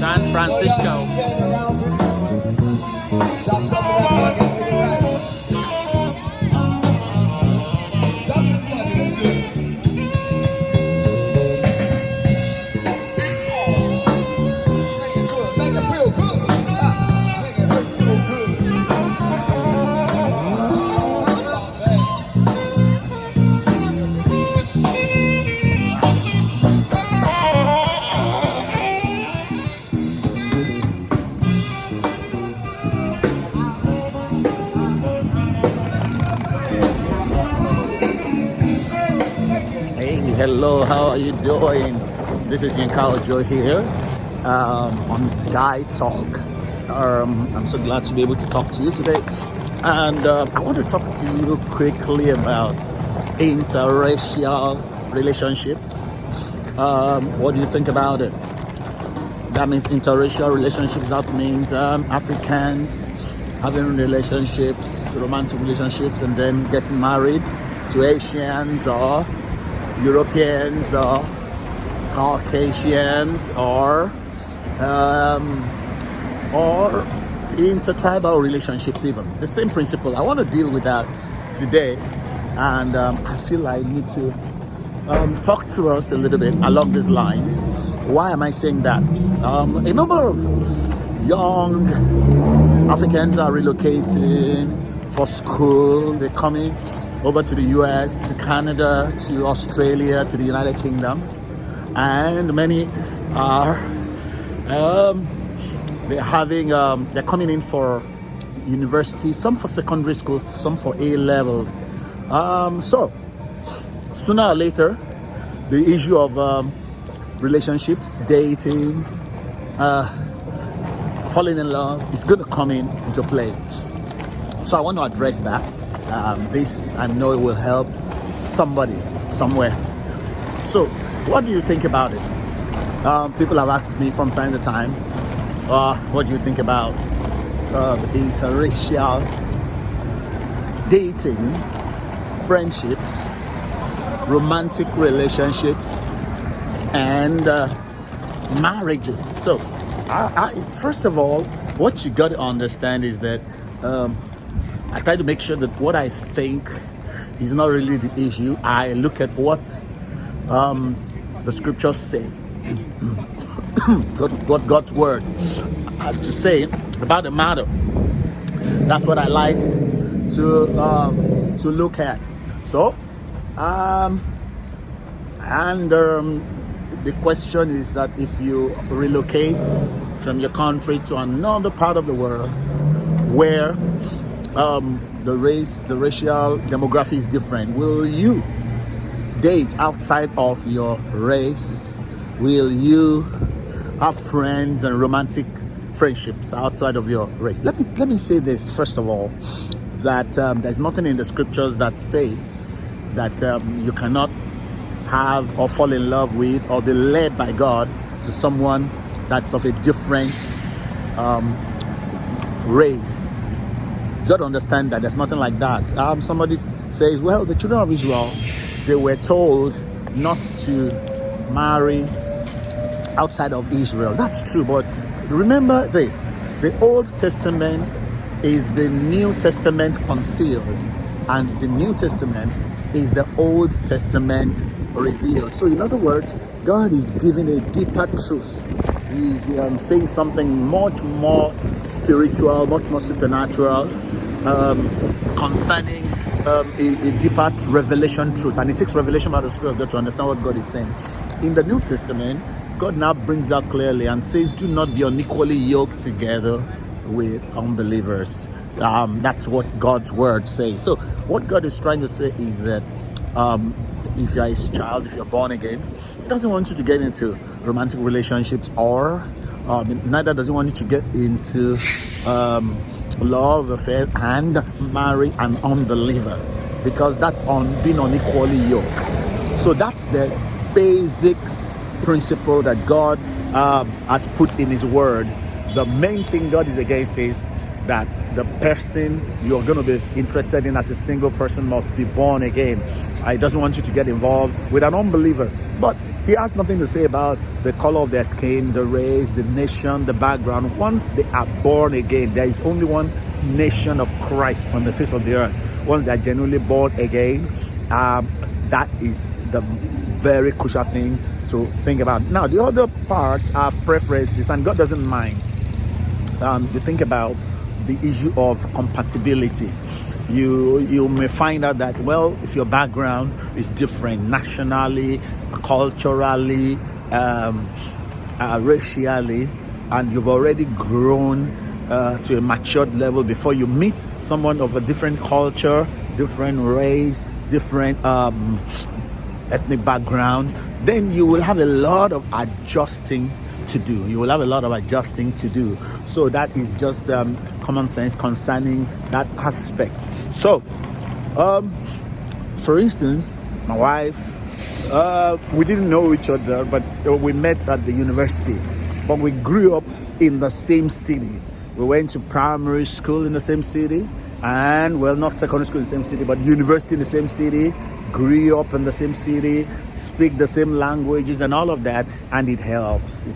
San Francisco. Hello, how are you doing? This is Yinka Ojo here on Guy Talk. I'm so glad to be able to talk to you today. And I want to talk to you quickly about interracial relationships. What do you think about it? That means interracial relationships. That means Africans having relationships, romantic relationships, and then getting married to Asians or Europeans or Caucasians or intertribal relationships even. The same principle. I want to deal with that today, and I feel I need to talk to us a little bit along these lines. Why am I saying that? A number of young Africans are relocating for school. They're coming over to the US, to Canada, to Australia, to the United Kingdom, and many are they're coming in for university, some for secondary school, some for A levels. So sooner or later, the issue of relationships, dating, falling in love is going to come into play. So I want to address that. This, I know it will help somebody somewhere. So what do you think about it? People have asked me from time to time, what do you think about interracial dating, friendships, romantic relationships, and marriages? So first of all, what you got to understand is that I try to make sure that what I think is not really the issue. I look at what the scriptures say, what God's word has to say about the matter. That's what I like to look at. So, the question is that if you relocate from your country to another part of the world where the racial demography is different, will you date outside of your race? Will you have friends and romantic friendships outside of your race? Let me say this first of all, that there's nothing in the scriptures that say that you cannot have or fall in love with or be led by God to someone that's of a different race. You got to understand that there's nothing like that. Somebody says, well, the children of Israel, they were told not to marry outside of Israel. That's true, but remember this: the Old Testament is the New Testament concealed, and the New Testament is the Old Testament revealed. So in other words, God is giving a deeper truth. He's saying something much more spiritual, much more supernatural, concerning a deeper revelation truth. And it takes revelation by the Spirit of God to understand what God is saying. In the New Testament, God now brings out clearly and says, do not be unequally yoked together with unbelievers. That's what God's word says. So what God is trying to say is that if you're his child, if you're born again, he doesn't want you to get into romantic relationships, or neither does he want you to get into love affair and marry an unbeliever, because that's on being unequally yoked. So that's the basic principle that God has put in his word. The main thing God is against is that the person you're going to be interested in as a single person must be born again. He doesn't want you to get involved with an unbeliever. But He has nothing to say about the color of their skin, the race, the nation, the background. Once they are born again, there is only one nation of Christ on the face of the earth. Once they are genuinely born again, that is the very crucial thing to think about. Now, the other parts are preferences, and God doesn't mind. You think about the issue of compatibility. You may find out that, well, if your background is different nationally, culturally, racially, and you've already grown to a matured level before you meet someone of a different culture, different race, different ethnic background, then you will have a lot of adjusting to do. So that is just common sense concerning that aspect. So, for instance, my wife, we didn't know each other, but we met at the university. But we grew up in the same city. We went to primary school in the same city, and, well, not secondary school in the same city, but university in the same city. Grew up in the same city, speak the same languages and all of that, and it helps.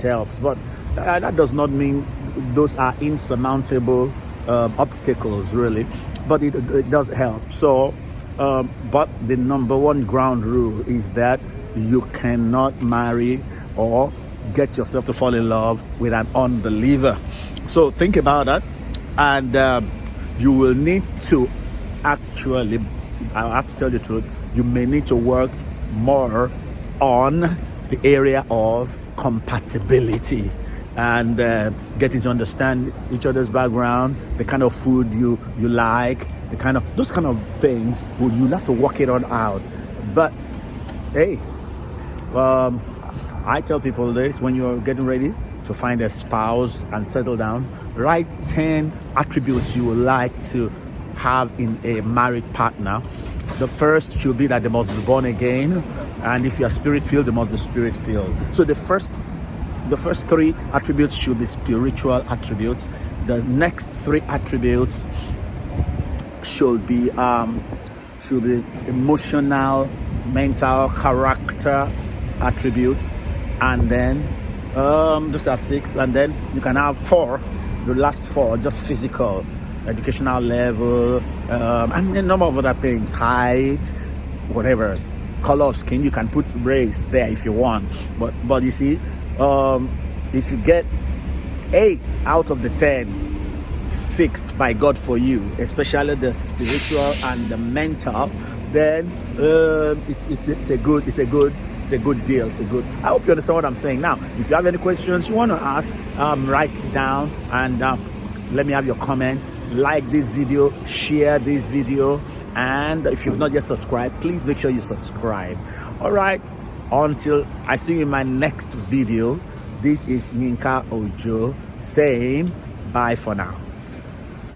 But that does not mean those are insurmountable obstacles, really. But it does help. So, but the number one ground rule is that you cannot marry or get yourself to fall in love with an unbeliever. So think about that, and you will need to actually, I have to tell you the truth, you may need to work more on the area of compatibility and getting to understand each other's background, the kind of food you like, those kind of things. Well, you'll have to work it on out. But hey, I tell people this: when you're getting ready to find a spouse and settle down, write 10 attributes you would like to have in a married partner. The first should be that they must be born again, and if you are spirit-filled, they must be spirit-filled. So the first 3 attributes should be spiritual attributes. The next 3 attributes should be emotional, mental, character attributes, and then those are 6, and then you can have 4. The last 4 just physical, educational level, and a number of other things, height, whatever, color of skin. You can put race there if you want, but you see, if you get 8 out of the 10 fixed by God for you, especially the spiritual and the mental, then it's a good deal. I hope you understand what I'm saying. Now, if you have any questions you want to ask, write it down, and let me have your comment. Like this video, share this video, and if you've not yet subscribed, please make sure you subscribe. All right, until I see you in my next video, this is Yinka Ojo saying bye for now.